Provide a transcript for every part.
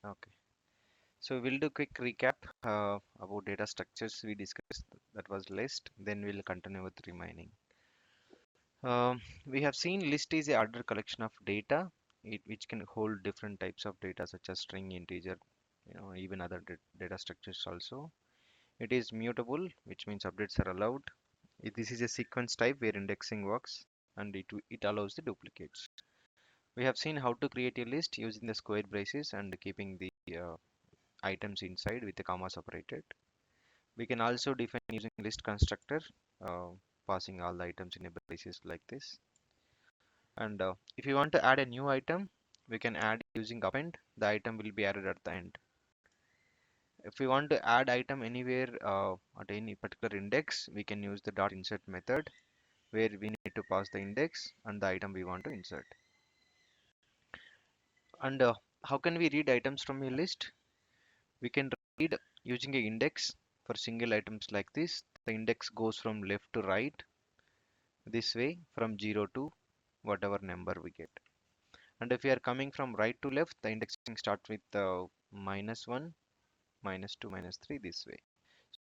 Okay. So we'll do quick recap about data structures we discussed. That was list. Then we'll continue with remaining. We have seen list is a ordered collection of data, which can hold different types of data such as string, integer, even other data structures also. It is mutable, which means updates are allowed. This is a sequence type where indexing works, and it allows the duplicates. We have seen how to create a list using the square braces and keeping the items inside with the comma separated. We can also define using list constructor, uh, passing all the items in a braces like this. And if you want to add a new item, we can add using append. The item will be added at the end. If we want to add item anywhere at any particular index, we can use the dot insert method where we need to pass the index and the item we want to insert. And how can we read items from a list? We can read using a index for single items like this. The index goes from left to right this way from 0 to whatever number we get. And if we are coming from right to left, the indexing starts with -1, -2, -3 this way.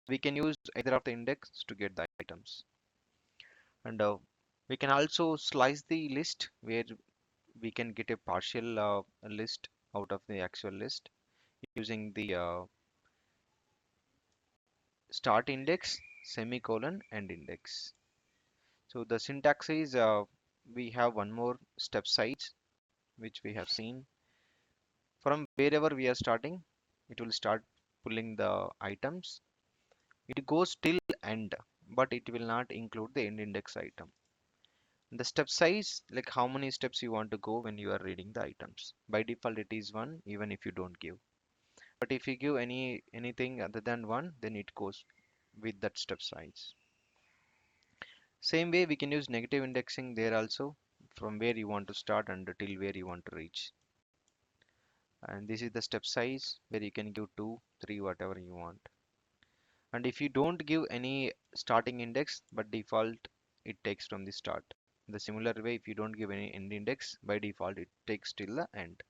We can use either of the index to get the items. And we can also slice the list where we can get a partial list out of the actual list using the start index, semicolon, end index. So the syntax is we have one more step size which we have seen. From wherever we are starting, it will start pulling the items. It goes till end, but it will not include the end index item. The step size, like how many steps you want to go when you are reading the items. By default, it is one, even if you don't give. But if you give anything other than one, then it goes with that step size. Same way, we can use negative indexing there also, from where you want to start and till where you want to reach. And this is the step size where you can give 2, 3, whatever you want. And if you don't give any starting index, but default it takes from the start. The similar way, if you don't give any end index, by default it takes till the end.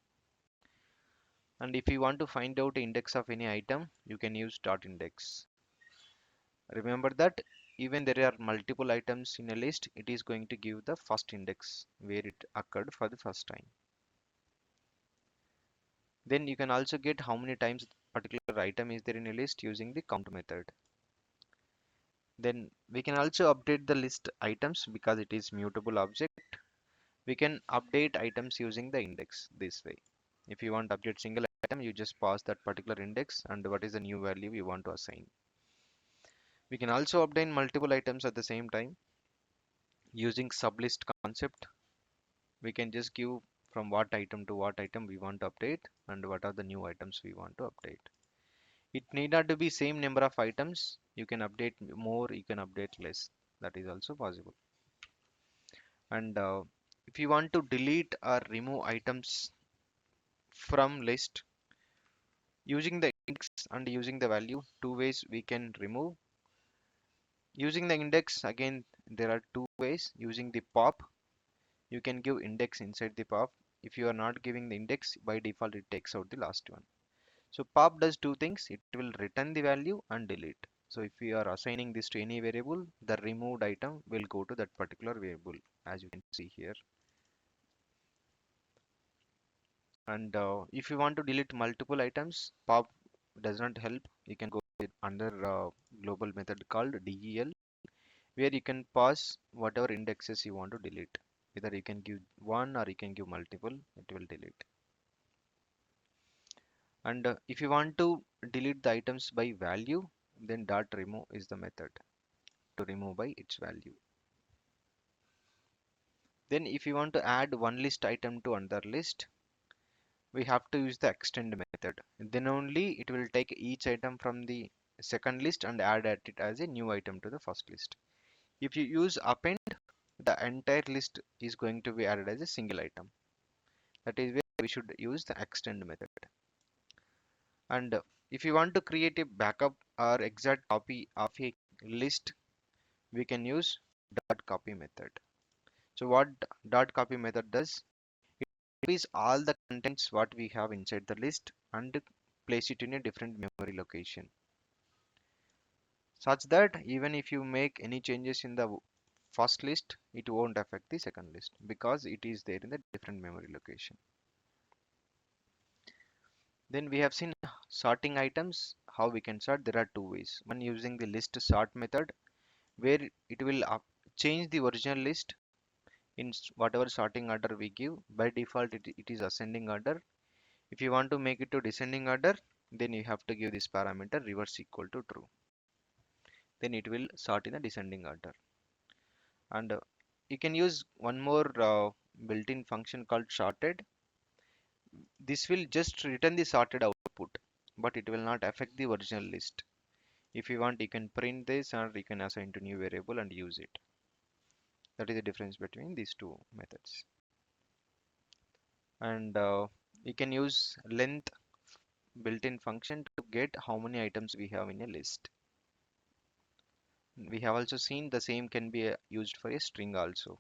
And if you want to find out index of any item, you can use dot index. Remember that even there are multiple items in a list, it is going to give the first index where it occurred for the first time. Then you can also get how many times particular item is there in a list using the count method. Then we can also update the list items because it is mutable object. We can update items using the index this way. If you want to update single item, you just pass that particular index and what is the new value you want to assign. We can also obtain multiple items at the same time using sublist concept. We can just give from what item to what item we want to update and what are the new items we want to update. It need not to be same number of items. You can update more, you can update less. That is also possible. And if you want to delete or remove items from list using the index and using the value, two ways we can remove. Using the index, again, there are two ways. Using the pop, you can give index inside the pop. If you are not giving the index, by default it takes out the last one. So pop does two things. It will return the value and delete. So if we are assigning this to any variable, the removed item will go to that particular variable, as you can see here. And if you want to delete multiple items, pop does not help. You can go with under global method called del, where you can pass whatever indexes you want to delete. Either you can give one or you can give multiple, it will delete. And if you want to delete the items by value, then dot remove is the method to remove by its value. Then if you want to add one list item to another list, we have to use the extend method. Then only it will take each item from the second list and add it as a new item to the first list. If you use append, the entire list is going to be added as a single item. That is where we should use the extend method. And if you want to create a backup or exact copy of a list, we can use dot copy method. So what dot copy method does, copies all the contents what we have inside the list and place it in a different memory location, such that even if you make any changes in the first list, it won't affect the second list because it is there in the different memory location. Then we have seen sorting items, how we can sort. There are two ways. One, using the list sort method, where it will change the original list in whatever sorting order we give. By default, it is ascending order. If you want to make it to descending order, then you have to give this parameter reverse equal to true. Then it will sort in a descending order. And you can use one more built-in function called sorted. This will just return the sorted output, but it will not affect the original list. If you want, you can print this or you can assign to new variable and use it. That is the difference between these two methods. And you can use length built-in function to get how many items we have in a list. We have also seen the same can be used for a string also.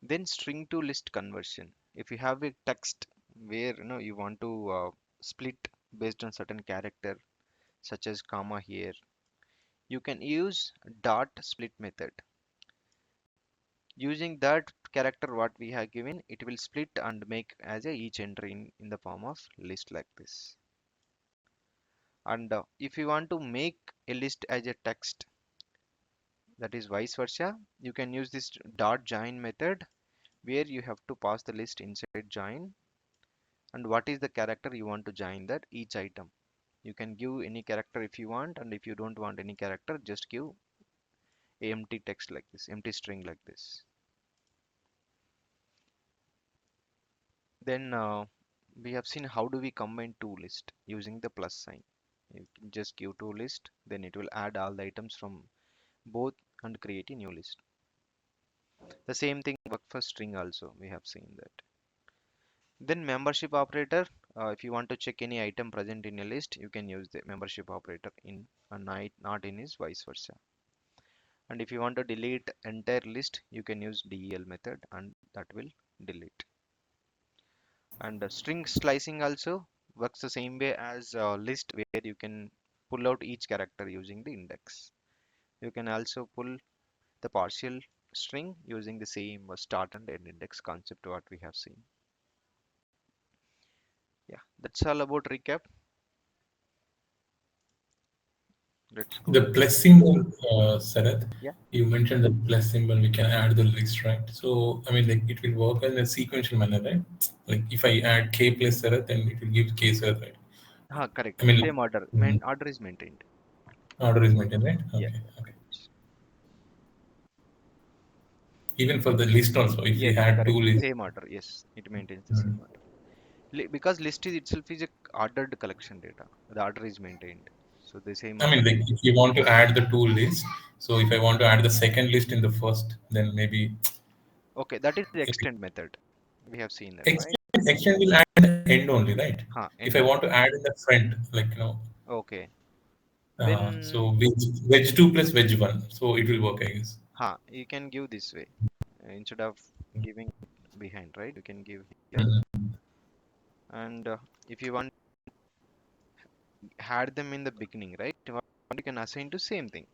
Then string to list conversion. If you have a text where you want to split based on certain character such as comma here, you can use dot split method. Using that character what we have given, it will split and make as a each entry in the form of list like this. And if you want to make a list as a text, that is vice versa, you can use this dot join method where you have to pass the list inside join and what is the character you want to join that each item. You can give any character if you want, and if you don't want any character, just give a empty text like this, empty string like this. Then we have seen how do we combine two lists using the plus sign. You can just give two list, then it will add all the items from both and create a new list. The same thing work for string also. We have seen that. Then membership operator. If you want to check any item present in a list, you can use the membership operator in and not in is vice versa. And if you want to delete entire list, you can use del method and that will delete. And string slicing also works the same way as list where you can pull out each character using the index. You can also pull the partial string using the same start and end index concept what we have seen. Yeah, that's all about recap. Let's go The to the plus next. symbol, Sarath, Yeah. you mentioned the plus symbol, we can add the list, right? So, I mean, like it will work in a sequential manner, right? Like if I add K plus Sarath, then it will give K Sarath, right? Correct. I mean, Same order. mm, Order is maintained. order is maintained, right? Yeah. Okay, okay. Correct. Even for the list also, if we Yes, had two correct. lists, Same order. Yes, it maintains the same mm, order. Because list is itself is a ordered collection data. The order is maintained. So the same I order mean, like will. if you want to add the two lists, so if I want to add the second list in the first, then maybe Okay, that is the if extend method. We have seen that, right? extend will add in the end only, right? If End I want only. to add in the front, like Okay. so Then, wedge two plus wedge one, so it will work, I guess. you can give this way instead of giving behind, right? You can give here, Mhm. and if you want had them in the beginning, right? You can assign to same thing.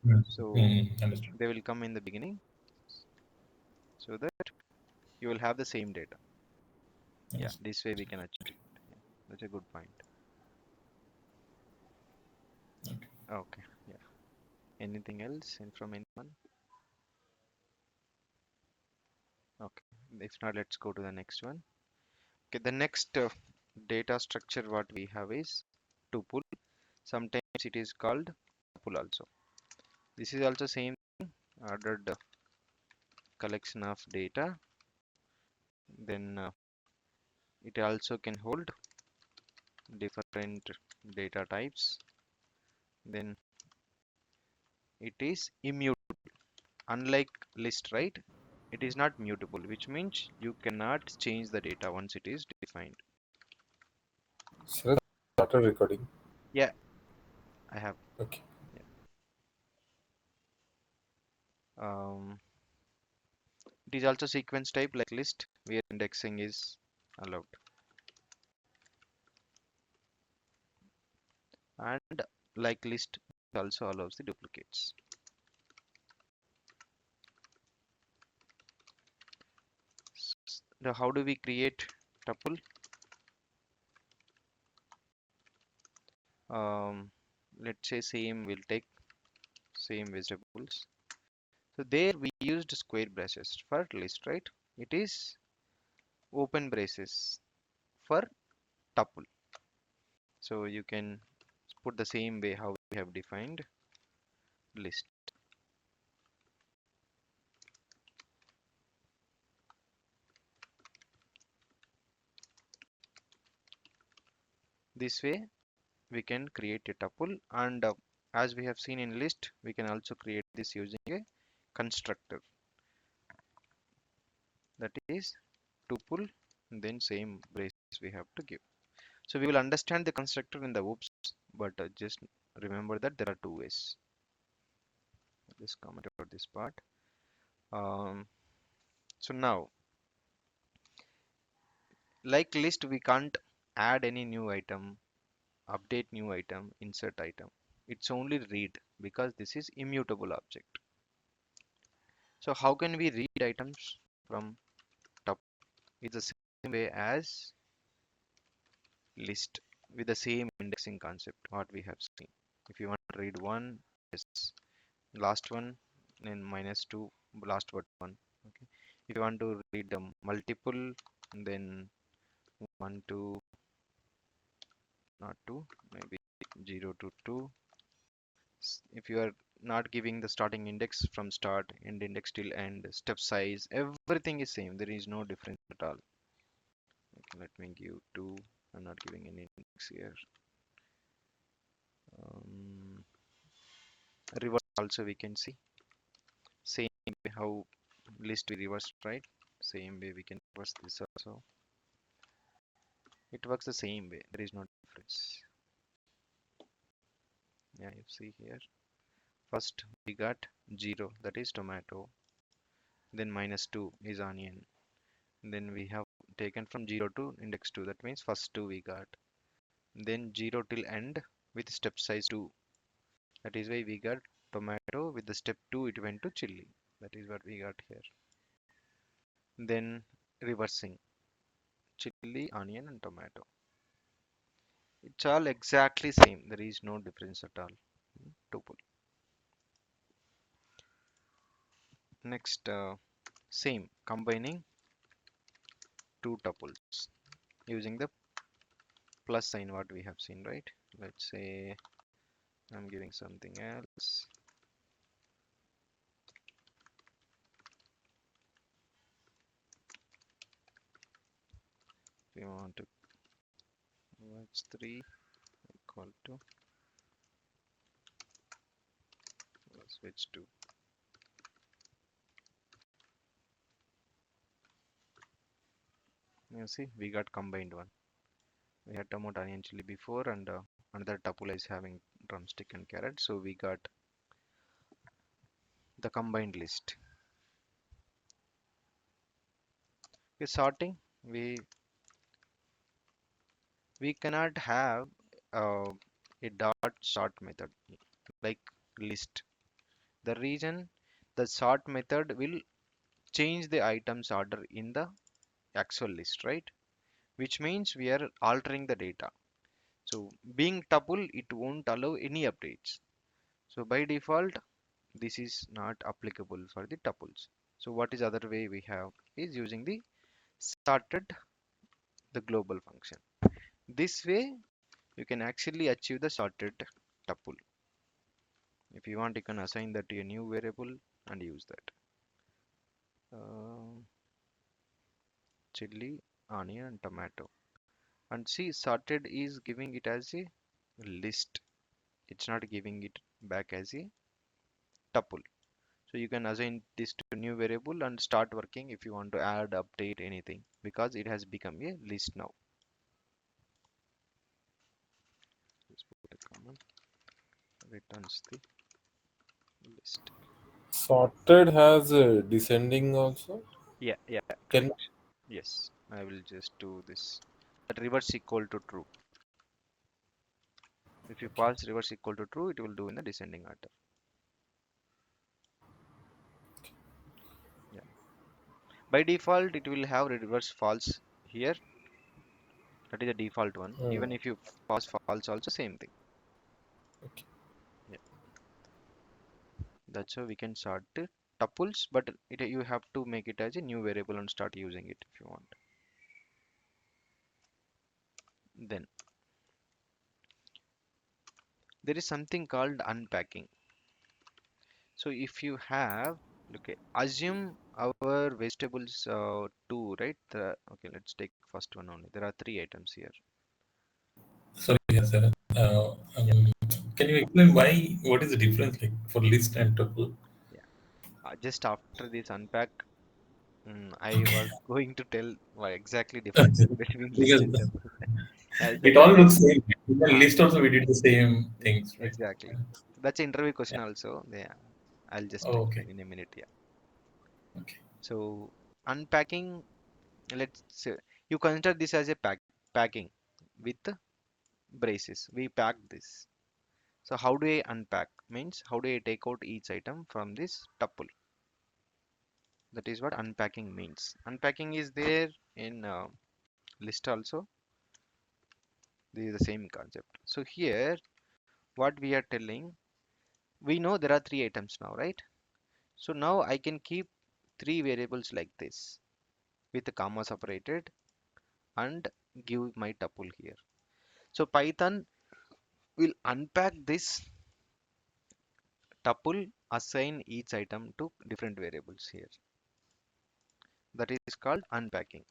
Mhm. So Mhm. Understood. they will come in the beginning, so that you will have the same data. Yeah, Yes. this way we can achieve it. Yeah, that's a good point. Okay. Okay. Yeah. Anything else in from anyone? Okay. If not, let's go to the next one. Okay, the next data structure what we have is tuple. Sometimes it is called tuple also. This is also same ordered collection of data. Then it also can hold different data types. Then it is immutable. Unlike list, right? It is not mutable, which means you cannot change the data once it is defined. Sir, started recording. Yeah, I have. Okay. Yeah. Um, It is also sequence type like list where indexing is allowed. And like list also allows the duplicates. Now how do we create tuple? Um, let's say same, we'll take same variables. So there we used square braces for list, right? It is open braces for tuple. So you can put the same way how we have defined list. This way we can create a tuple, and as we have seen in list, we can also create this using a constructor, that is tuple, then same braces we have to give. So we will understand the constructor in the oops, but just remember that there are two ways. Just comment about this part. Um, so now, like list, we can't add any new item, update new item, insert item. It's only read because this is immutable object. So how can we read items from tuple? It's the same way as list with the same indexing concept what we have seen. If you want to read one, yes, last one, then minus two, last but one. Okay. If you want to read the multiple, then one to not two, maybe 0 to 2. If you are not giving the starting index from start, end index till end, step size, everything is same. There is no difference at all. Okay, let me give 2. I'm not giving any index here. Um, Reverse also we can see same way how list we reverse, right? Same way we can reverse this also. It works the same way. There is no difference. Yeah, you see here. First we got 0, that is tomato. Then minus 2 is onion. Then we have taken from 0 to index 2. That means first 2 we got. Then 0 till end with step size 2. That is why we got tomato. With the step 2 it went to chili. That is what we got here. Then reversing chili, onion and tomato. It's all exactly same. There is no difference at all. Tuple. Next, same combining two tuples using the plus sign what we have seen, right? Let's say I'm giving something else. We want to h3 equal to switch to. You see, we got combined one. We had tomato, onion, chili before, and another tuple is having drumstick and carrot. So we got the combined list. Okay, sorting. We cannot have uh, a dot sort method like list. The reason the sort method will change the items order in the actual list, right? Which means we are altering the data. So being tuple, it won't allow any updates. So by default, this is not applicable for the tuples. So what is other way we have is using the sorted, the global function. This way you can actually achieve the sorted tuple. If you want, you can assign that to a new variable and use that. Uh, Chili, onion, and tomato. And see, sorted is giving it as a list. It's not giving it back as a tuple. So you can assign this to a new variable and start working if you want to add, update anything because it has become a list now. Let's put a comment. Returns the list. Sorted has descending also. Yeah, Can correct. Yes, I will just do this. That reverse equal to true. If you okay. pass reverse equal to true, it will do in the descending order. Yeah. By default, it will have reverse false here. That is the default one. Mm, Even if you pass false, also same thing. okay. Yeah. That's how we can sort the tuples, but you have to make it as a new variable and start using it if you want. Then there is something called unpacking. So if you have, okay, assume our vegetables two, right? Okay, let's take first one only. There are three items here. Sorry, yes, sir. Yeah, Can you explain why? What is the difference like for list and tuple? yeah. Just after this unpack, I Okay. was going to tell what exactly difference between list Because and tuple. I'll it tell all you. looks same. Even Huh, list also we did the same things, right? exactly. That's an interview question Yeah. also. Yeah, I'll just Oh, okay. explain in a minute. Yeah. Okay. So unpacking, let's say you consider this as a packing with braces. We pack this. So how do I unpack? Means how do I take out each item from this tuple? That is what unpacking means. Unpacking is there in list also. This is the same concept. So here, what we are telling, we know there are three items now, right? So now I can keep three variables like this with the comma separated and give my tuple here. So Python will unpack this tuple, assign each item to different variables here. That is called unpacking.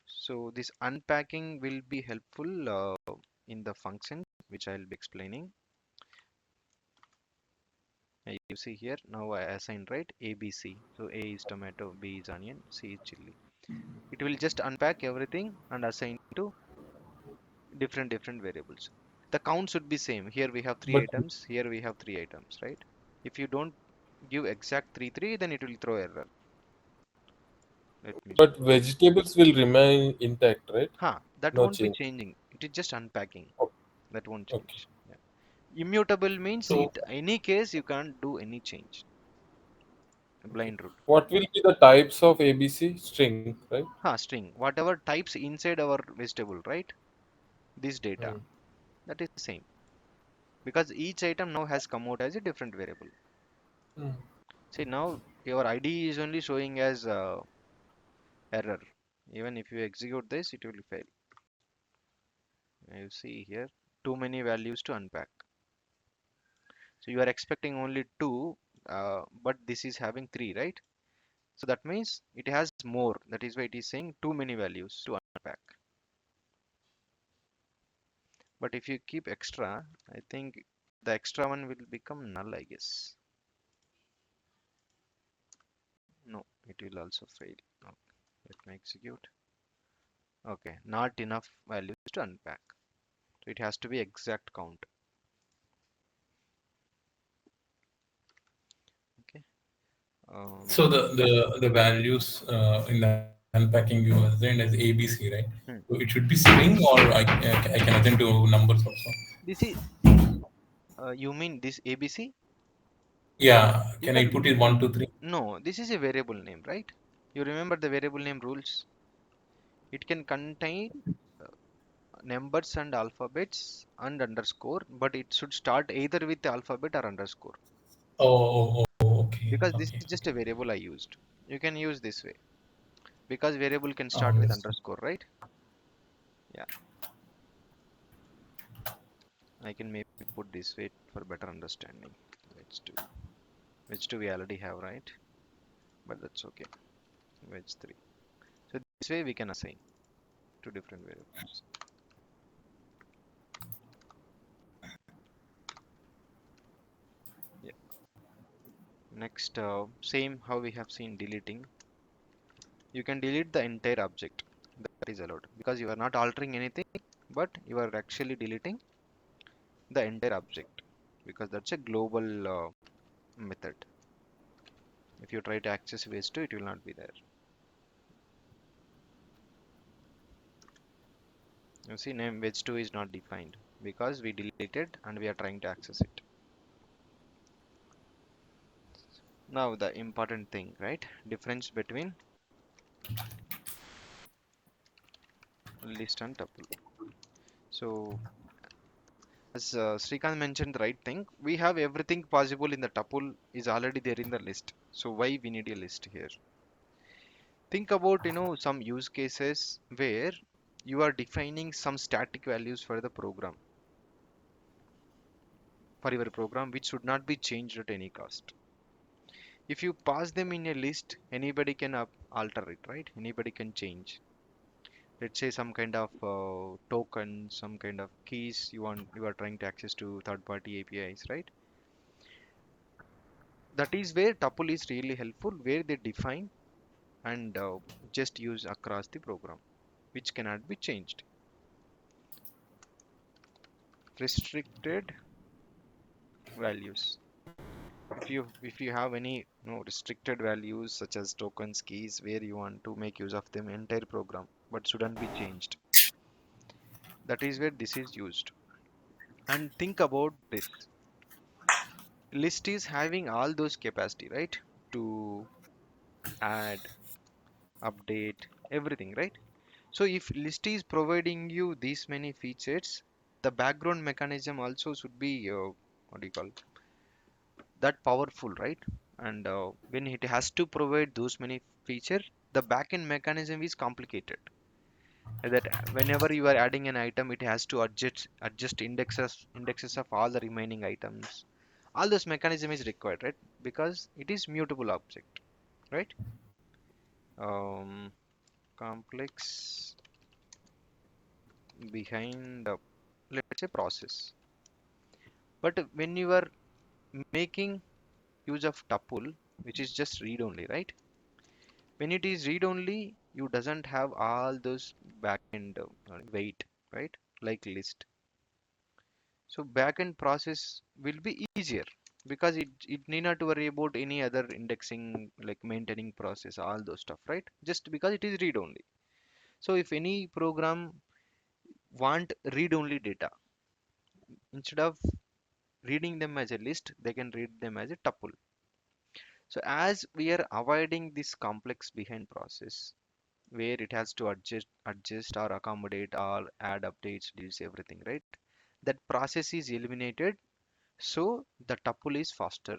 So this unpacking will be helpful in the function which I'll be explaining. You see here now I assigned right ABC. So A is tomato, B is onion, C is chili. It will just unpack everything and assign to different variables. The count should be same. Here we have three But items. Here we have three items, right? If you don't give exact three, then it will throw error. Let me show but you. vegetables will remain intact, right? That No won't be change. changing. It is just unpacking. O- That won't Okay. change. Yeah. Immutable means So it any case you can't do any change. Okay. Blind root. What will be the types of ABC? String, right? String. Whatever types inside our vegetable, right? This data. Mm. That is same. Because each item now has come out as a different variable. Mm. See now your ID is only showing as error. Even if you execute this, it will fail. You see here too many values to unpack. So you are expecting only two, but this is having three, right? So that means it has more. That is why it is saying too many values to unpack. But if you keep extra, I think the extra one will become null, I guess. No, it will also fail. Okay, let me execute. Okay, not enough values to unpack. So it has to be exact count. Okay. so Um, the values in the unpacking you assigned as ABC, right? So hmm. it should be string or I can assign to numbers also. This is, you mean this ABC? Yeah, You can I can, put it one, two, three? no, this is a variable name, right? You remember the variable name rules? It can contain numbers and alphabets and underscore, but it should start either with the alphabet or underscore Okay, because this okay, is just a okay. variable I used. You can use this way because variable can start with Understood. underscore, right? Yeah, I can maybe put this way for better understanding. Wedge 2. Wedge 2 we already have, right? But that's okay. Wedge 3. So this way we can assign two different variables. Yeah. Next, same how we have seen deleting. You can delete the entire object. That is allowed because you are not altering anything, but you are actually deleting the entire object because that's a global method. If you try to access wedge 2, it will not be there. You see, name wedge 2 is not defined because we deleted and we are trying to access it. Now the important thing, right? Difference between list and tuple. So as Srikanth mentioned the right thing, we have everything possible in the tuple is already there in the list. So why we need a list here? Think about, some use cases where you are defining some static values for your program which should not be changed at any cost. If you pass them in a list, anybody can alter it, right? Anybody can change. Let's say some kind of token, some kind of keys you are trying to access to third party APIs, right? That is where tuple is really helpful, where they define and just use across the program, which cannot be changed. Restricted values. If you have any restricted values such as tokens, keys, where you want to make use of them entire program, but shouldn't be changed. That is where this is used. And think about this. List is having all those capacity, right? To add, update, everything, right? So if list is providing you these many features, the background mechanism also should be what do you call that powerful, right? And when it has to provide those many features, the backend mechanism is complicated. That whenever you are adding an item, it has to adjust indexes of all the remaining items. All this mechanism is required, right? Because it is mutable object, right? Um, Complex behind let's say process. But when you are making use of tuple, which is just read only, right? When it is read only, you doesn't have all those backend weight, right? Like list. So backend process will be easier because it need not to worry about any other indexing like maintaining process, all those stuff, right? Just because it is read only. So if any program want read only data, instead of reading them as a list, they can read them as a tuple. So as we are avoiding this complex behind process where it has to adjust or accommodate or add updates, deletes everything, right? That process is eliminated, so the tuple is faster.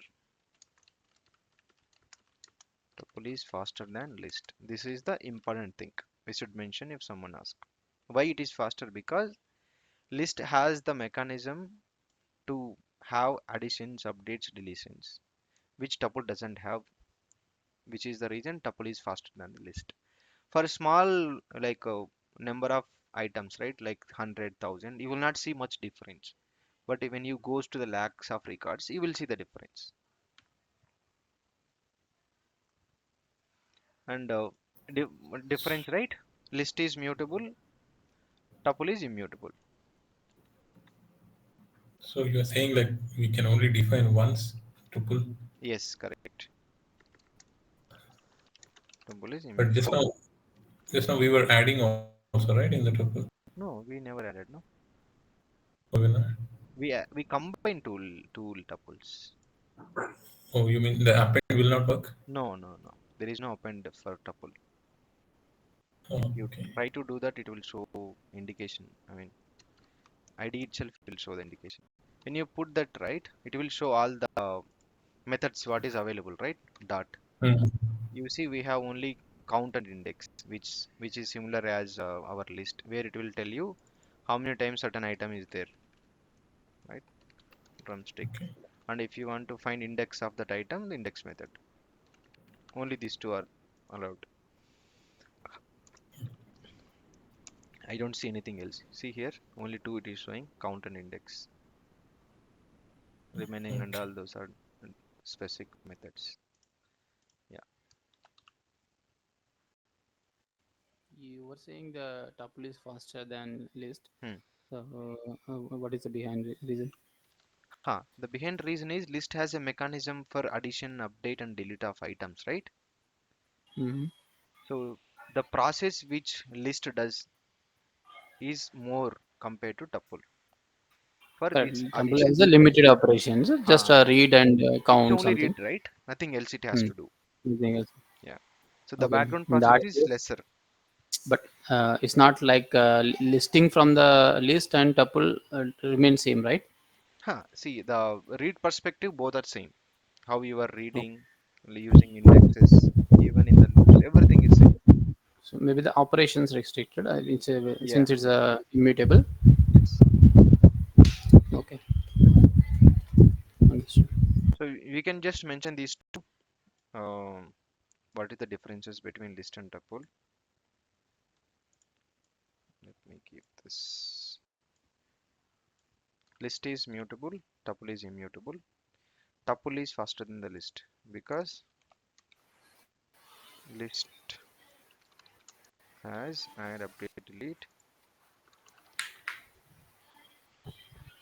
Tuple is faster than list. This is the important thing we should mention if someone asks. Why it is faster? Because list has the mechanism to have additions, updates, deletions, which tuple doesn't have, which is the reason tuple is faster than the list. For a small like number of items, right, like 100,000, you will not see much difference. But when you goes to the lakhs of records, you will see the difference. And di- difference, right? List is mutable, tuple is immutable. So you're saying like we can only define once tuple, Yes, correct. Tuple is but immutable. just now we were adding also, right, in the tuple. No, we never added. No, Or we're not? we combine tool tuples. Oh, you mean the append will not work? No, no, no. There is no append for tuple. Oh, If you okay. try to do that, it will show indication. I mean, ID itself will show the indication. When you put that right, it will show all the methods what is available, right? Dot. Mhm. You see, we have only count and index, which is similar as our list, where it will tell you how many times certain item is there, right? Drumstick. Okay. And if you want to find index of that item, the index method. Only these two are allowed. I don't see anything else. See here, only two it is showing, count and index. Remaining and Okay. all those are specific methods. Yeah. You were saying the tuple is faster than list. Hmm. So, what is the behind reason? The behind reason is list has a mechanism for addition, update, and delete of items, right? Mm-hmm. So the process which list does is more compared to tuple for Correct. this Temple addition. has a limited operations, just Huh. read and It's count only something. read, right? Nothing else it has Hmm. to do. Anything else? Yeah. So the Okay. background In process that is case, lesser. but it's not like listing from the list and tuple remain same, right? See, the read perspective both are same. How you are reading, using indexes, even in the loops, everything is same. So maybe the operations restricted. Yeah. Since it's immutable. Yes. Okay, understood. So we can just mention these two. What is the differences between list and tuple? Let me keep this. List is mutable, tuple is immutable. Tuple is faster than the list because list has add, update, delete,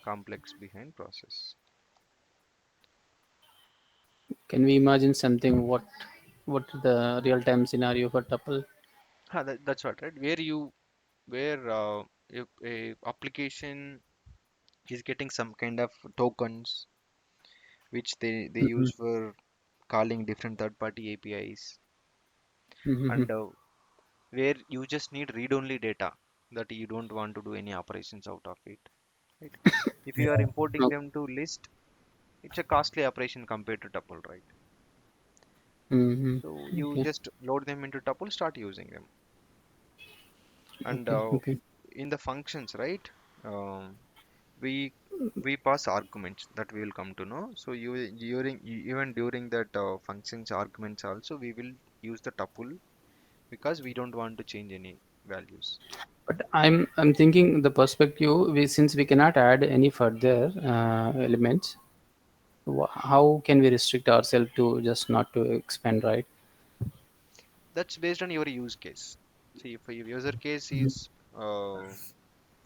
complex behind process. Can we imagine something? What the real time scenario for tuple? That's what, right? Where a application is getting some kind of tokens which they Mm-hmm. use for calling different third party APIs, Mm-hmm. and where you just need read only data that you don't want to do any operations out of it, right? If you are Yeah. importing them to list, it's a costly operation compared to tuple, right? Mm-hmm. So you Okay. just load them into tuple, start using them. And Okay. Okay. in the functions, right? um, we we pass arguments that we will come to know. So you even during that functions arguments also we will use the tuple because we don't want to change any values. But I'm thinking the perspective. Since we cannot add any further elements, how can we restrict ourselves to just not to expand, right? That's based on your use case. See, if your user case is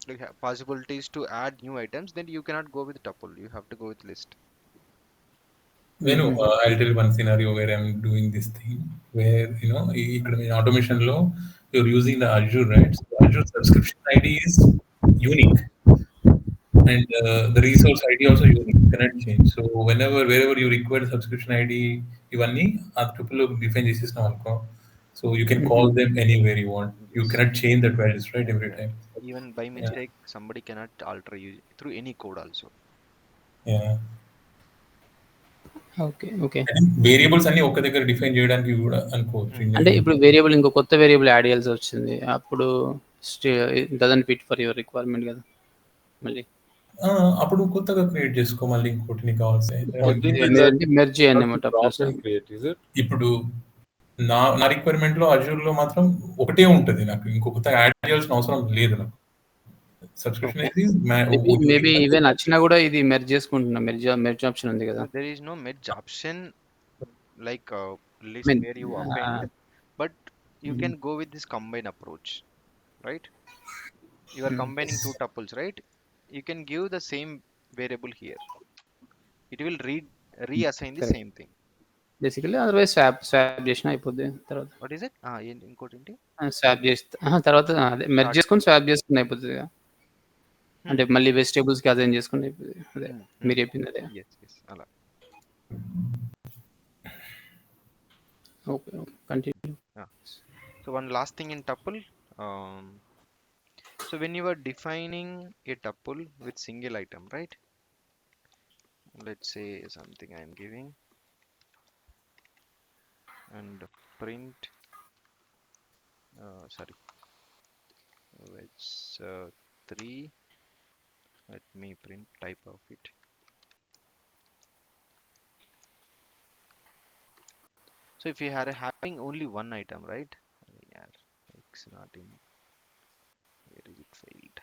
like possibilities to add new items, then you cannot go with tuple, you have to go with list. Venu, Mm-hmm. I'll tell you one scenario where I'm doing this thing where, ఇక్కడ మీ automation లో you're using the Azure, right? So Azure subscription ID is unique, and the resource ID also unique. You cannot change. So wherever you require subscription ID, ఇవన్నీ ఆ tuple లో define చేసేసినాం అనుకో. So you can call Mm-hmm. them anywhere you want. You Yes. cannot change that values, right? Every Yeah, time. even by Yeah. mistake somebody cannot alter you through any code also. Yeah. Okay. Okay. I think variables అన్ని ఒక్క దగ్గర define చేయడానికి కూడా అనుకోవచ్చు Hmm. అంటే engineering. ఇప్పుడు variable ఇంకో కొత్త వేరియబుల్ యాడ్ చేయాల్సి వచ్చింది అప్పుడు dozen fit for your requirement కదా మళ్ళీ ఆ! అప్పుడు కొత్తగా క్రియేట్ చేసుకో మళ్ళీ ఇంకోటి నీకు కావాల్సి Merging ఇది with that, లేదంటే మెర్జ్ you చేయండి have ఏమో to tuples drop and create, is it? ఇప్పుడు నా రిక్వైర్మెంట్‌లో అజూర్‌లో మాత్రం ఒకటే ఉంటది నాకు. ఇంకో కొత్తగా యాడ్ చేయాల్సిన అవసరం లేదు నాకు. సబ్స్క్రిప్షన్ ఓకే అనేది మేబీ యూనిక్ అని ఈవెన్ వచ్చినా కూడా ఇది మెర్జ్ చేసుకుంటున్నా మెర్జ్ ఆప్షన్ ఉంది కదా No, there is no merge option like I list mean where you append, but you can go with this combine approach, right? You are combining two tuples, right? You can give the same variable here. It will reassign the correct same thing. Basically otherwise swap చేసినా అయిపోద్ది తర్వాత What is it? Inకోటి ఏంటి? Swap చేస్తే తర్వాత అదే merge Start. చేసుకొని swap చేసుకుని అయిపోతుంది కదా అంటే Hmm. మళ్ళీ వెజిటేబుల్స్కి అదేం చేసుకుని అయిపోతుంది అదే Hmm. Hmm. మీరు చెప్పింది అదే Yes, yes. అలా. Okay okay continue Yeah. So one last thing in tuple. Um, so when you are defining a tuple with single item, right? Let's say something I am giving and print. Sorry, it's 3. Let me print type of it. So if you are having only one item, right? Yeah, it's not in. Where is it failed?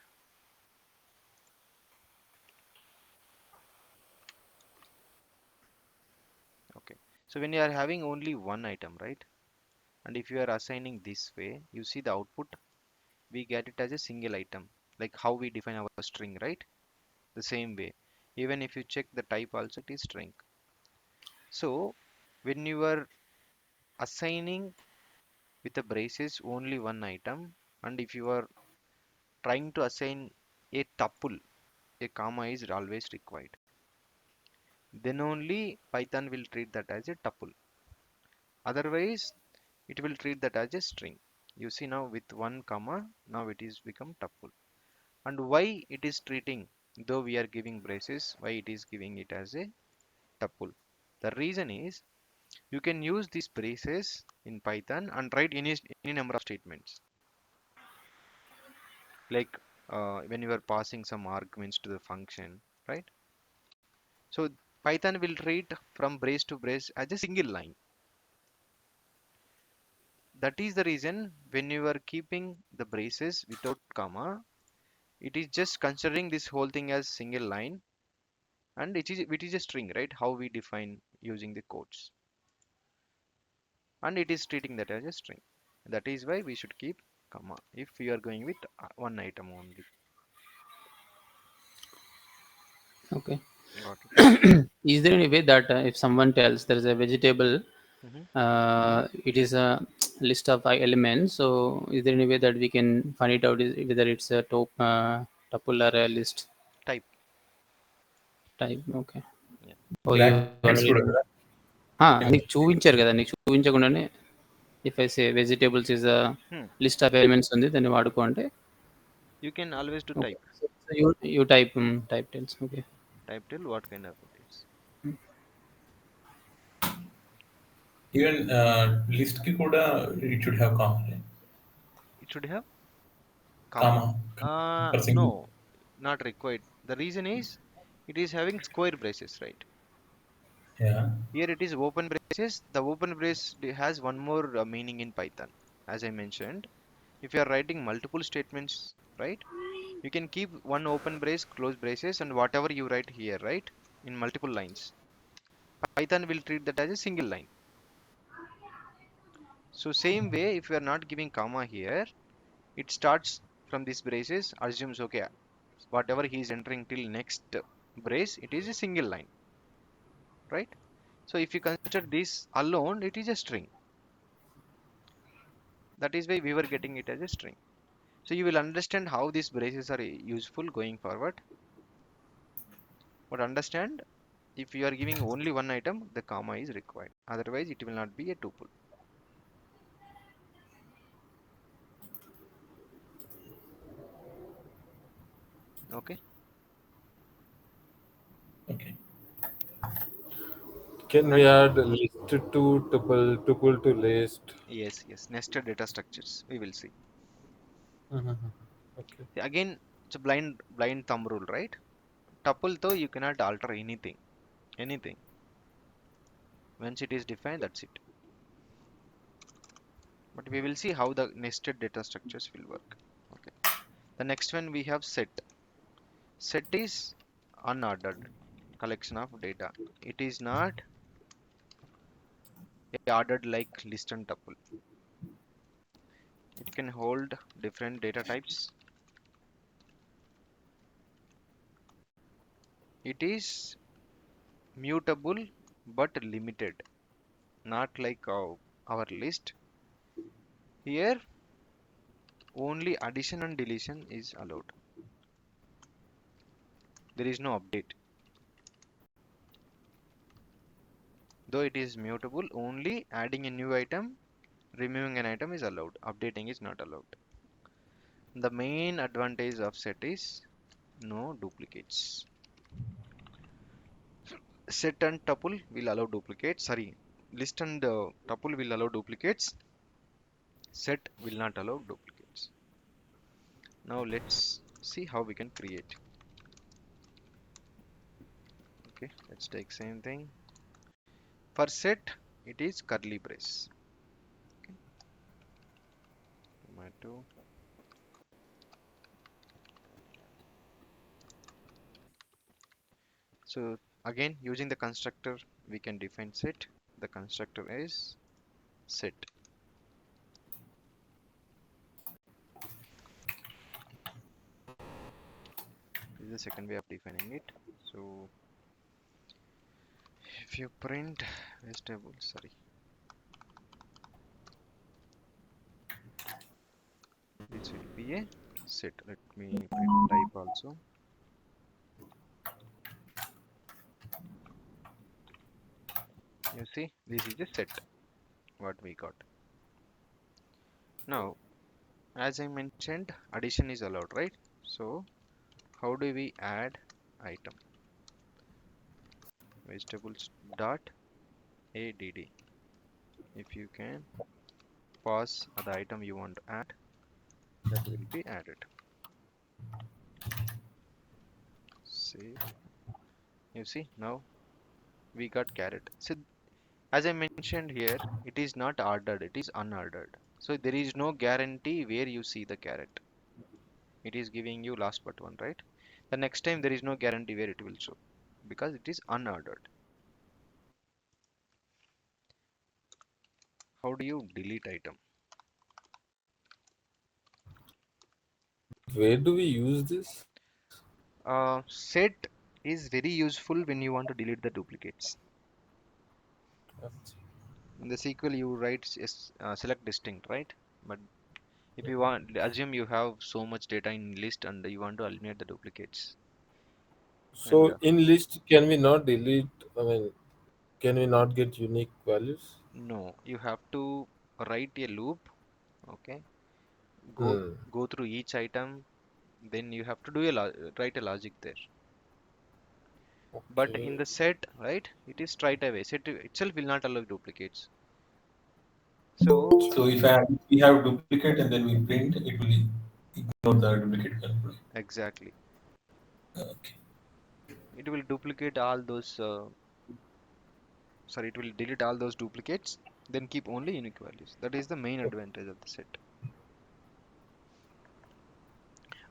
Okay. So when you are having only one item, right? And if you are assigning this way, you see the output, we get it as a single item, like how we define our string, right? The same way. Even if you check the type also, it is string. So when you are assigning with the braces only one item, and if you are trying to assign a tuple, a comma is always required. Then only Python will treat that as a tuple. Otherwise, it will treat that as a string. You see now with one comma, now it is become tuple. And why it is treating, though we are giving braces, why it is giving it as a tuple? The reason is you can use these braces in Python and write any number of statements. Like when you are passing some arguments to the function, right? So Python will treat from brace to brace as a single line. That is the reason when you are keeping the braces without comma, it is just considering this whole thing as single line, and it is a string, right? How we define using the quotes, and it is treating that as a string. That is why we should keep comma if we are going with one item only. Okay. Got it. Is there any way that if someone tells there is a vegetable, Hmm. it is a list of elements, so is there any way that we can find it out whether it's a tuple or a list Type. type? Okay. Yeah. Oh, you brackets already కూడా know. కదా. నీకు చూపించారు కదా, నీకు చూపించకుండానే if I say vegetables is a Hmm. List of elements ఉంది, దాన్ని వాడుకో అంటే You can always do okay. type. So you type type tells. Okay. Type till what kind of it is. Even list కి కూడా it should have comma It should have comma comma. For single. No, not required. The reason is it is having square braces, right? Yeah. Here it is open braces. The open brace has one more meaning in Python. As I mentioned, if you are writing multiple statements, right, you can keep one open brace, close braces, and whatever you write here, right, in multiple lines. Python will treat that as a single line. So same way, if you are not giving comma here, it starts from these braces, assumes okay, whatever he is entering till next brace, it is a single line, right? So if you consider this alone, it is a string. That is why we were getting it as a string. So you will understand how these braces are useful going forward. But understand, if you are giving only one item, the comma is required. Otherwise, it will not be a tuple. Okay. Okay. Can we add list to tuple, tuple to list? Yes, yes. Nested data structures. We will see. Mhm. Okay. Again, it's a blind thumb rule, right? Tuple though you cannot alter anything. Anything. Once it is defined, that's it. But we will see how the nested data structures will work. Okay. The next one we have set. Set is unordered collection of data. It is not ordered like list and tuple. It can hold different data types. It is mutable but limited, not like our list. Here, only addition and deletion is allowed. There is no update. Though it is mutable, only adding a new item, removing an item is allowed. Updating is not allowed. The main advantage of set is no duplicates. Set and tuple will allow duplicates. Sorry, list and tuple will allow duplicates. Set will not allow duplicates. Now let's see how we can create. Okay, let's take same thing. For set, it is curly brace. Okay, tomato. So again, using the constructor, we can define set. The constructor is set. This is the second way of defining it. So if you print vegetable, sorry, this will be a set. Let me print type also. You see, this is a set what we got. Now, as I mentioned, addition is allowed, right? So how do we add item? Vegetables dot add. If you can pass the item you want to add, that will be added. Save. You see, now we got carrot. So as I mentioned here, it is not ordered, it is unordered. So there is no guarantee where you see the carrot. It is giving you last but one, right? The next time there is no guarantee where it will show because it is unordered. How do you delete item? Where do we use this? Set is very useful when you want to delete the duplicates. In the SQL, you write select distinct, right? But if you want, assume you have so much data in list and you want to eliminate the duplicates. And So in list, can we not delete? I mean, can we not get unique values? no, you have to write a loop. Okay, go Hmm. go through each item. Then you have to do write a logic there. But Okay. in the set, right, it is straight away. Set itself will not allow duplicates. So So if we have duplicate and then we print, it will ignore the duplicate value. exactly, Okay. it will duplicate all those. Sorry, it will delete all those duplicates. Then keep only unique values. That is the main advantage of the set.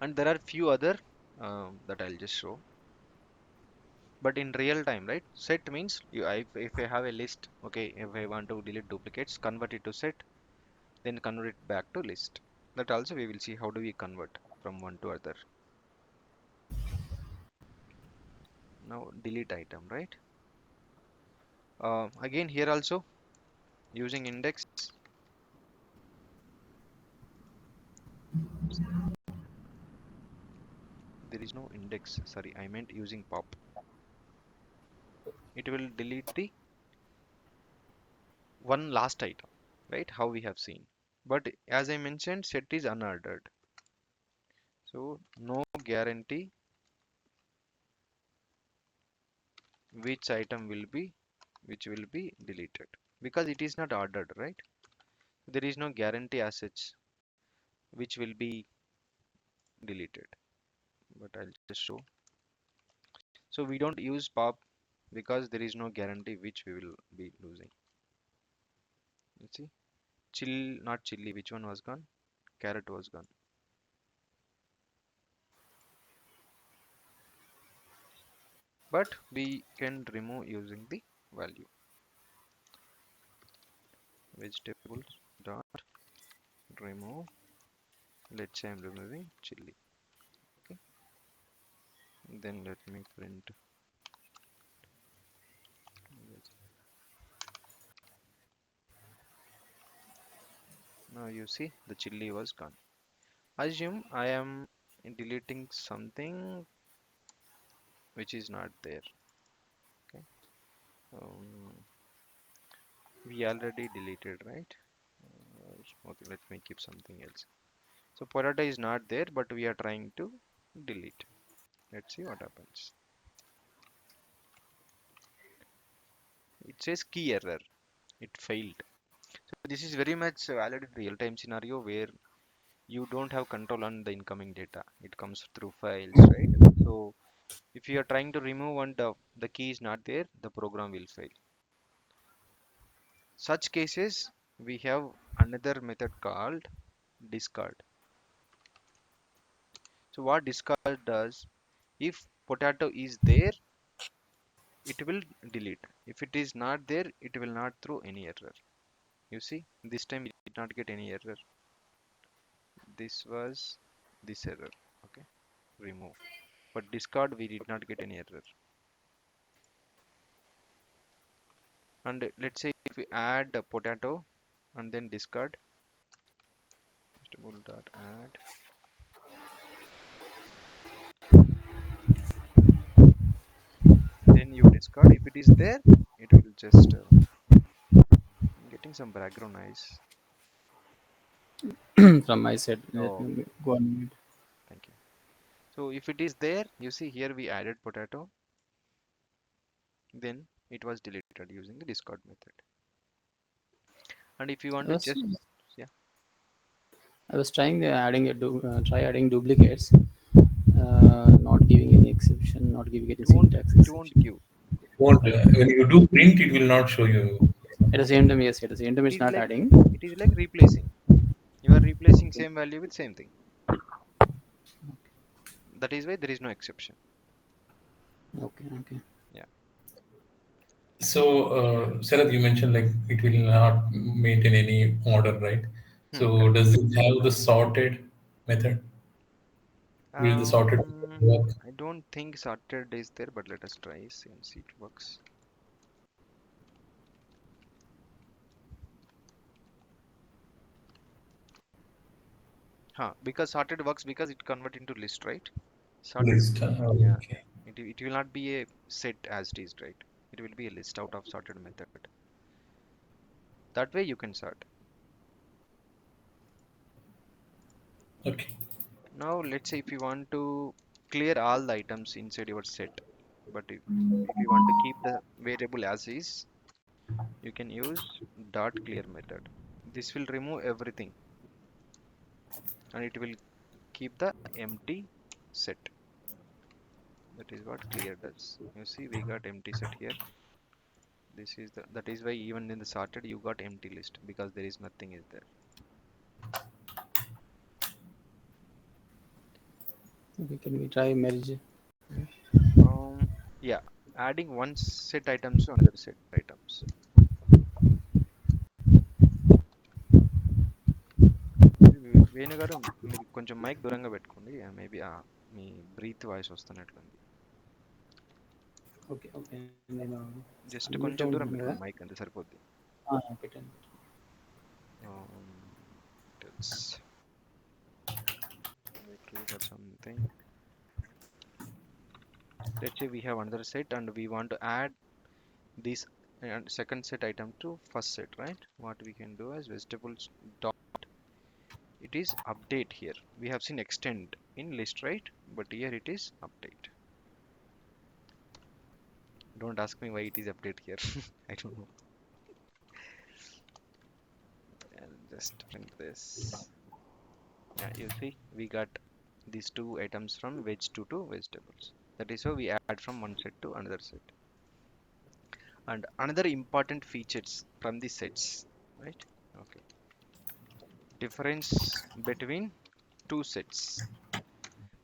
And there are few other that I'll just show. But in real time, right? Set means if I have a list, okay, if I want to delete duplicates, convert it to set, then convert it back to list. That also we will see how do we convert from one to other. Now delete item, right? Again here also using index, there is no index. Sorry, I meant using pop. It will delete the one last item, right? How we have seen. But as I mentioned, set is unordered. So no guarantee which item will be which will be deleted because it is not ordered, right? There is no guarantee as such which will be deleted. But I'll just show. So we don't use pop because there is no guarantee which we will be losing. Let's see. Chill, not chili. Which one was gone? Carrot was gone. But we can remove using the value. Vegetables dot remove. Let's say I'm removing chili. Okay. Then let me print. Now you see the chili was gone. Assume I am deleting something which is not there. Okay. Um, we already deleted, right? Okay, let me keep something else. So potato is not there, but we are trying to delete. Let's see what happens. It says key error. It failed. So this is very much valid in real-time scenario where you don't have control on the incoming data. It comes through files, right? So if you are trying to remove and the key is not there, the program will fail. Such cases, we have another method called discard. So what discard does, if potato is there, it will delete. If it is not there, it will not throw any error. You see, this time it did not get any error. This was this error. Okay, remove. But discard, we did not get any error. And let's say if we add a potato and then discard vegetable dot add, then you discard. If it is there, it will just getting some background noise. From my side. Let Oh, me okay. go on mute. Thank you. So if it is there, you see here we added potato, then it was deleted using the discard method. And if you want I to was, just, yeah, I was trying try adding duplicates, not giving any exception, not giving any it won't, syntax it won't exception. give. Won't, when you do print, it will not show you. At the same time, yes, at the same time, It it's is not like, adding. it is like replacing. You are replacing Okay, same value with same thing. That is why there is no exception. okay, okay. Yeah. So, Sarath, you mentioned like it will not maintain any order, right? So, Correct. does it have the sorted method? Will the sorted method work? I don't think sorted is there, but let us try and see it works. Huh, because sorted works because it convert into list, right? Sorted, List. yeah. Okay. It will not be a set as it is, right? It will be a list out of sorted method. That way you can sort. Okay. Now let's say if you want to clear all the items inside your set, but if you want to keep the variable as is, you can use dot clear method. This will remove everything and it will keep the empty set. That is what clear does. You see, we got empty set here. This is the that is why even in the sorted you got empty list because there is nothing is there. Okay, can we try merge? Yeah, adding one set items to another set items. Venu గారు మీరు కొంచెం mic దూరంగా పెట్టుకోండి maybe మీ breath voice వస్తున్నట్లుంది Okay, okay. నేను just అన్మ్యూట్లో కొంచెం దూరం ఉంటున్నాను కదా. పెట్టుకోండి మైక్ అంతే సరిపోద్ది పెట్టాను. It's true or something. Let's say we have another set and we want to add this second set item to first set, right? What we can do is vegetables dot it is update here. We have seen extend in list, right? But here it is update. Don't ask me why it is update here. I don't know. I'll just print this. Yeah, you see, we got these two items from veg 2 to vegetables. That is how we add from one set to another set. And another important features from the sets, right? Okay. Difference between two sets.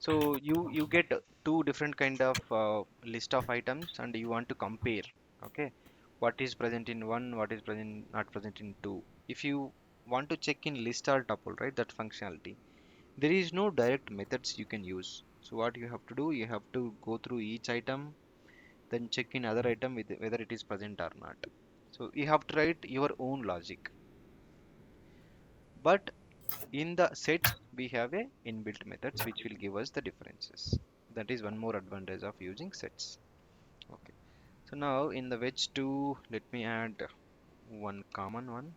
So you get two different kind of list of items and you want to compare. Okay, what is present in one, what is present not present in two. If you want to check in list or tuple, right, that functionality, there is no direct methods you can use. So what you have to do, you have to go through each item, then check in other item with whether it is present or not. So you have to write your own logic. But in the sets, we have a inbuilt methods which will give us the differences. That is one more advantage of using sets. Okay. So now in the wedge 2, let me add one common one.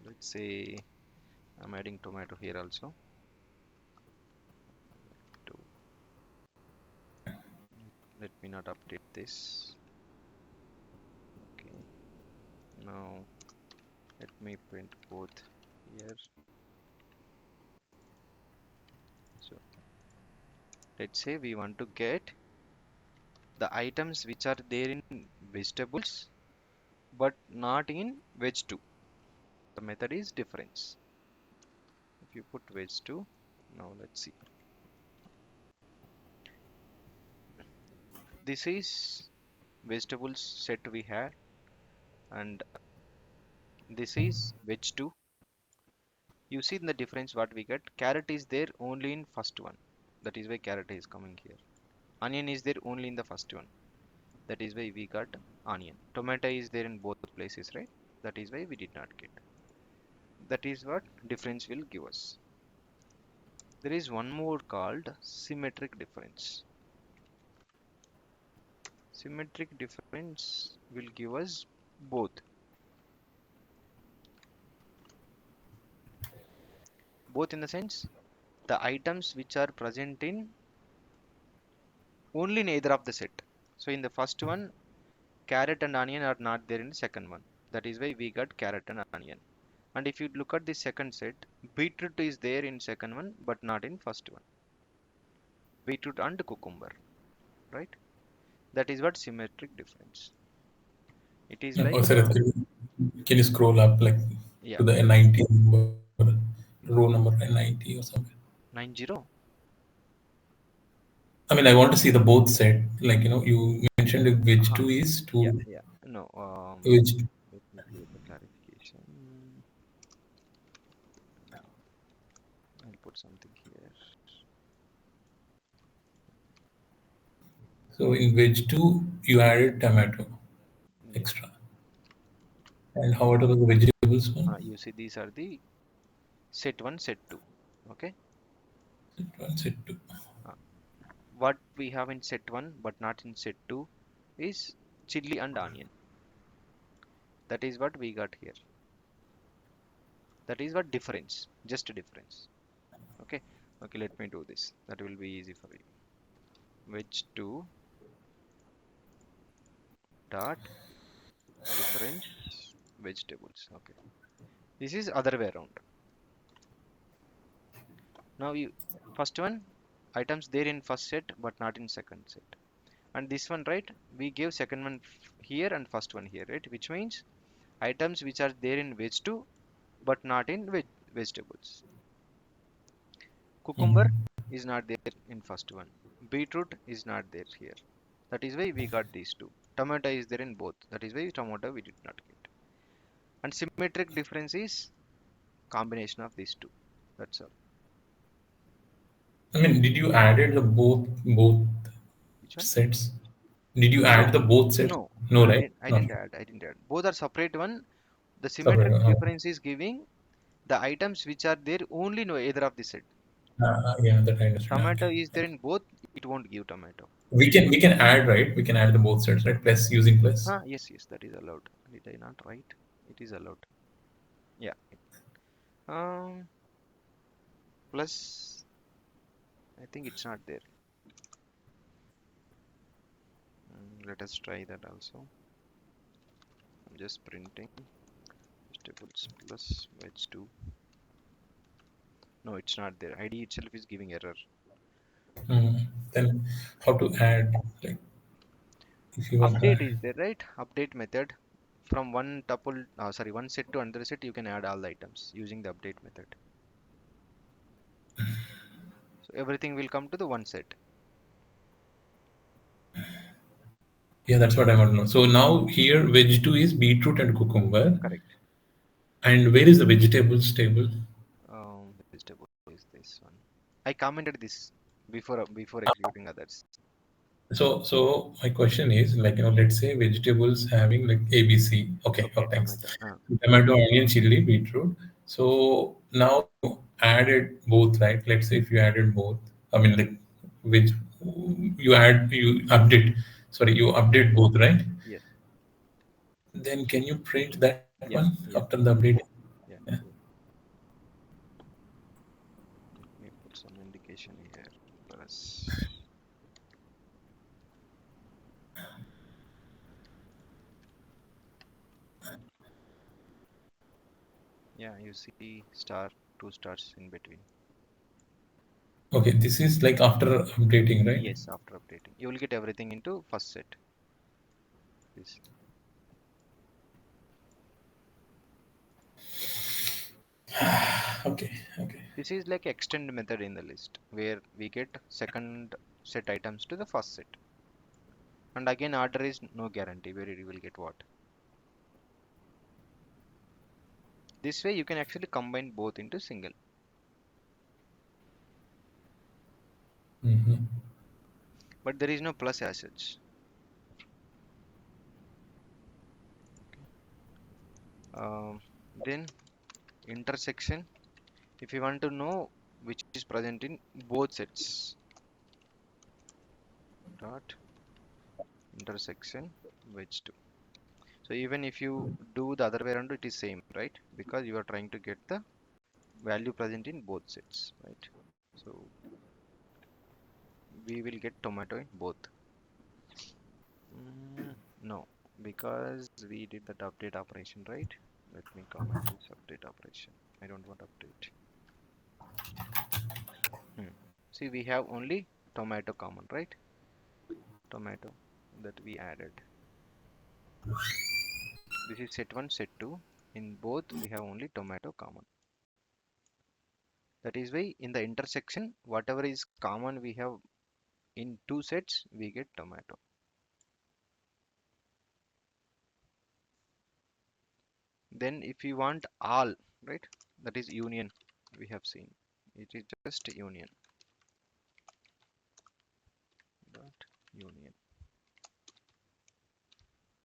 Let's say I'm adding tomato here also. To let me not update this. Okay. Now let me print both here. So let's say we want to get the items which are there in vegetables but not in veg 2. The method is difference. If you put veg 2, now let's see. This is vegetables set we had and this is veg 2. You see the difference what we get. Carrot is there only in first one. That is why carrot is coming here. Onion is there only in the first one. That is why we got onion. Tomato is there in both places, right? That is why we did not get. That is what difference will give us. There is one more called symmetric difference. Symmetric difference will give us both. Both in the sense the items which are present in only in either of the set. So in the first one, carrot and onion are not there in the second one. That is why we got carrot and onion. And if you look at the second set, beetroot is there in second one but not in first one. Beetroot and cucumber, right? That is what symmetric difference. It is Oh, like sorry, can you scroll up like yeah, to the 90 number, row number 90 or something? 90. I mean, I want to see the both set. Like, you mentioned which Uh-huh. two is Yeah, two, yeah. No, which, let me give the clarification. I'll put something here. so in which two you added tomato Yeah. extra. And how about the vegetables one? You see, these are the set 1, set 2. Okay. Set one, set two. Uh, what we have in set 1 but not in set 2 is chili and onion. That is what we got here. That is what difference, just a difference. Okay. Okay, let me do this. That will be easy for you. Veg 2 dot difference vegetables. Okay. This is other way around. Now you first one items there in first set but not in second set. And this one, right? We gave second one here and first one here, right? Which means items which are there in veg 2 but not in vegetables. Cucumber Mhm. is not there in first one. Beetroot is not there here. That is why we got these two. Tomato is there in both. That is why tomato we did not get. And symmetric difference is combination of these two. That's all. I mean, did you added the both Which one? sets? Did you add No, the both sets? no, No, right? I No. didn't add. I didn't add. Both are separate one. The Separate. symmetric difference is giving the items which are there only in either of the set. Yeah, that I understood. Tomato Okay. is there Okay. in both, it won't give tomato. We can add, right? We can add the both sets, right? Plus using plus. Yes, yes, that is allowed. Did I not write? It is allowed. Yeah. Plus, I think it's not there. Let us try that also. I'm just printing vegetables plus veg 2. No, it's not there. ID itself is giving error. Then how to add, like, if you want to Update add? is there, right? Update method. From one tuple, sorry, one set to another set, you can add all the items using the update method. So everything will come to the one set. Yeah, that's what I want to know. So now here, veg 2 is beetroot and cucumber. Correct. And where is the vegetables table? Vegetable is this one. I commented this before executing others. So my question is, like, let's say vegetables having like ABC. Okay, oh, Okay, thanks. tomato. Tomato, onion, chili, beetroot. So now you added both, right? Let's say if you added both, I mean, like, which you update, sorry, you update both, right? Yes. Then can you print that one Yeah. after Yeah. the update? Yeah. Yeah. Let me put some indication here. Plus. Yeah, you see star, two stars in between. Okay, this is like after updating, right? Yes, after updating. You will get everything into first set. This. Okay, okay. This is like extend method in the list where we get second set items to the first set. And again, order is no guarantee where you will get what. This way, you can actually combine both into single. Hmm. But there is no plus as such. Then intersection, if you want to know which is present in both sets, dot intersection wedge 2. So even if you do the other way around, it is same, right? Because you are trying to get the value present in both sets, right? So we will get tomato in both. No, because we did that update operation, right? Let me comment this update operation. I don't want update. Hmm. See, we have only tomato common, right? Tomato that we added. This is set 1, set 2. In both, we have only tomato common. That is why in the intersection, whatever is common we have in two sets, we get tomato. Then if you want all, right, that is union, we have seen. It is just union. Dot union.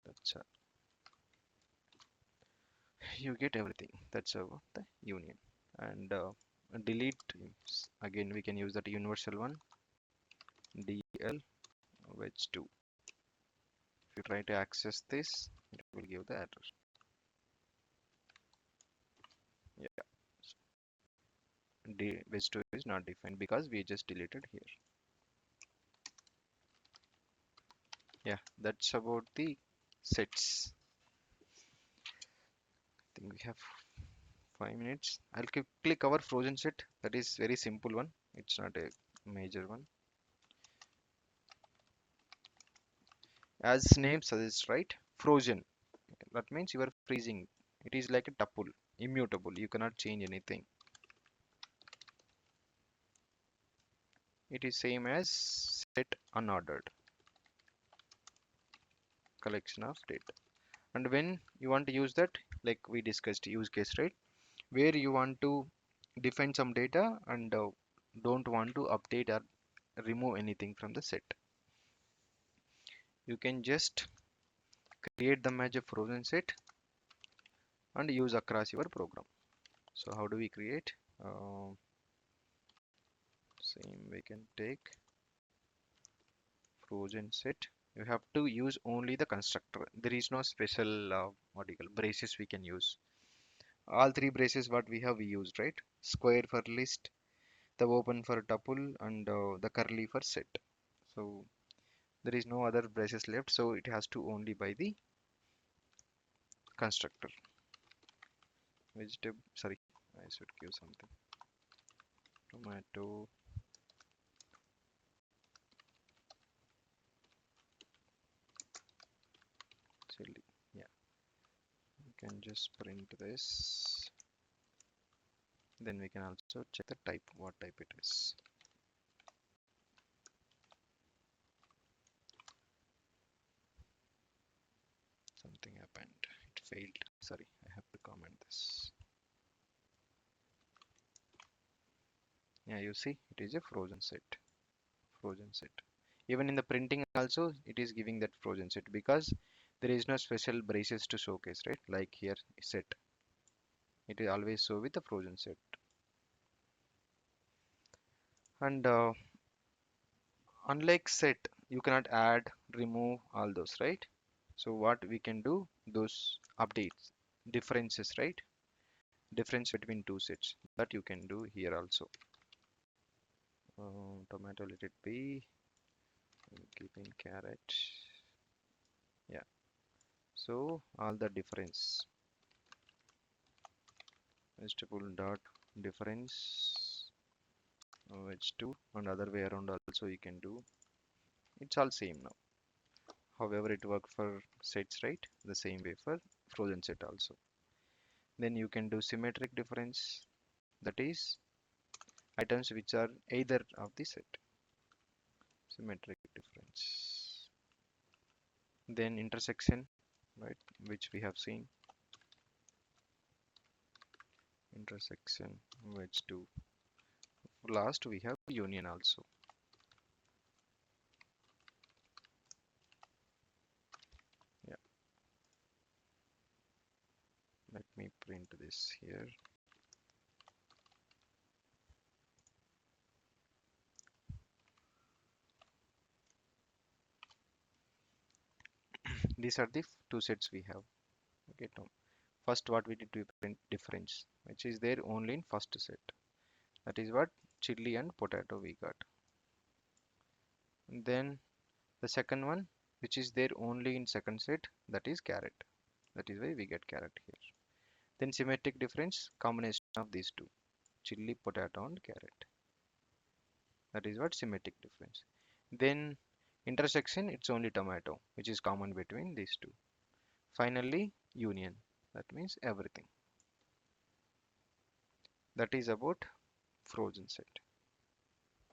That's you get everything. That's about the union. And delete, again we can use that universal one, DL wedge 2. If you try to access this, it will give the error. Yeah, wedge 2 is not defined because we just deleted here. Yeah, that's about the sets. I think we have 5 minutes. I'll quickly cover frozen set. That is very simple one. It's not a major one. As name suggests, right? Frozen. That means you are freezing. It is like a tuple, immutable. You cannot change anything. It is same as set unordered, collection of data. And when you want to use that, like we discussed use case, right? Where you want to define some data and don't want to update or remove anything from the set. You can just create them as a frozen set and use across your program. So how do we create? Same, we can take frozen set. You have to use only the constructor. There is no special what do you call braces we can use. All three braces what we used, right? Square for list, the open for tuple, and the curly for set. So there is no other braces left, so it has to only by the constructor. Vegetable, sorry, I should give something. Tomato, chili. Yeah, you can just print this. Then we can also check the type, what type it is. Something happened, it failed. Sorry, I have to comment this. Yeah, you see, it is a frozen set. Frozen set. Even in the printing also, it is giving that frozen set because there is no special braces to showcase, right? Like here, set. It is always show with the frozen set. And unlike set, you cannot add, remove all those, right? So what we can do, those updates, differences, right? Difference between two sets that you can do here also. Tomato, let it be. Keep in carrot. Yeah. So all the difference. Vegetable dot difference wedge 2 and other way around also you can do. It's all same now. However, it work for sets, right? The same way for frozen set also. Then you can do symmetric difference. That is items which are either of the set. Symmetric difference. Then intersection, right? Which we have seen. Intersection wedge 2. Last we have union also. Yeah. Let me print this here. These are the two sets we have. Okay, first what we did, we print difference, which is there only in first set. That is what chili and potato we got. And then the second one, which is there only in second set, that is carrot. That is why we get carrot here. Then symmetric difference, combination of these two, chili, potato, and carrot. That is what symmetric difference. Then intersection, it's only tomato, which is common between these two. Finally, union. That means everything. That is about frozen set.